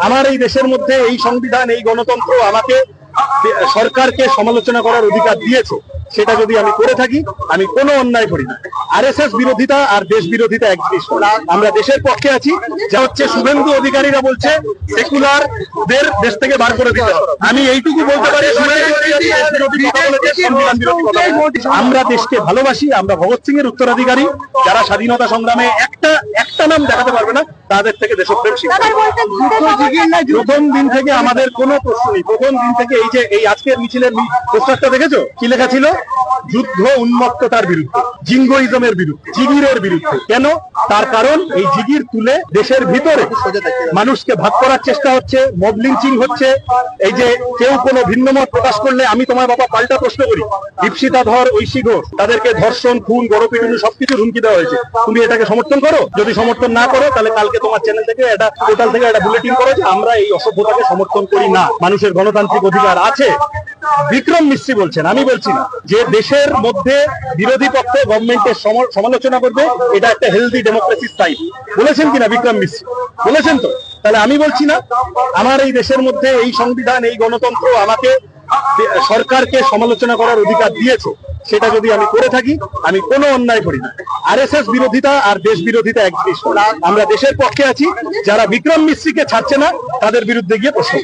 আমার এই দেশের মধ্যে এই সংবিধান, এই গণতন্ত্র আমাকে সরকারকে সমালোচনা করার অধিকার দিয়েছে। সেটা যদি আমি করে থাকি, আমি কোনো অন্যায় করি না। আরএসএস বিরোধিতা আর দেশ বিরোধিতা এক জিনিস। আমরা দেশের পক্ষে আছি, যা হচ্ছে শুভেন্দু অধিকারীরা বলছে সেকুলারদের দেশ থেকে বার করে দিতে হবে। আমি এইটুকু বলতে পারি, আমরা দেশকে ভালোবাসি, আমরা ভগৎ সিং এর উত্তরাধিকারী। যারা স্বাধীনতা সংগ্রামে একটা নাম দেখাতে পারবে না, তাদের থেকে দেশপ্রেম শিক্ষা। প্রথম দিন থেকে আমাদের কোনো প্রশ্ন নেই। প্রথম দিন থেকে এই আজকের মিছিলের পোস্টারটা দেখেছো, কি লেখা ছিল? যুদ্ধ উন্মত্ততার বিরুদ্ধে, জিঙ্গোইজমের বিরুদ্ধে, জিগিরের বিরুদ্ধে। কেন? তার কারণ এই জিগির তুলে দেশের ভিতরে মানুষকে ভাগ করার চেষ্টা হচ্ছে, মব লিঞ্চিং হচ্ছে। এই যে কেউ কোনো ভিন্নমত প্রকাশ করলে আমি তোমার বাবা পাল্টা প্রশ্ন করি। দীপশিতা ধর, ঐশী ঘোষ, তাদেরকে ধর্ষণ, খুন, গণপিটুনি সবকিছু হুমকি দেওয়া হয়েছে। তুমি এটাকে সমর্থন করো? যদি সমর্থন না করো, তাহলে কালকে তোমার চ্যানেল থেকে এটা পোর্টাল থেকে একটা বুলেটিন করো যে আমরা এই অসভ্যতাকে সমর্থন করি না, মানুষের গণতান্ত্রিক অধিকার আছে। বিক্রম মিস্ত্রি বলছেন, আমি বলছি না। যে দেশের মধ্যে বিরোধী পক্ষে গভর্নমেন্টের সমালোচনা করবে, এটা একটা হেলদি ডেমোক্রেসি টাইপ। বলেছেন কিনা বিক্রম মিস্ত্রি? বলেছেন তো। তাহলে আমি বলছি না, আমার এই দেশের মধ্যে এই সংবিধান, এই গণতন্ত্র আমাকে সরকারকে সমালোচনা করার অধিকার দিয়েছে। সেটা যদি আমি করে থাকি, আমি কোনো অন্যায় করি না। আরএসএস বিরোধিতা আর দেশ বিরোধিতা এক জিনিস। আমরা দেশের পক্ষে আছি, যারা বিক্রম মিস্ত্রিকে ছাড়ছে না, তাদের বিরুদ্ধে গিয়ে প্রশ্ন।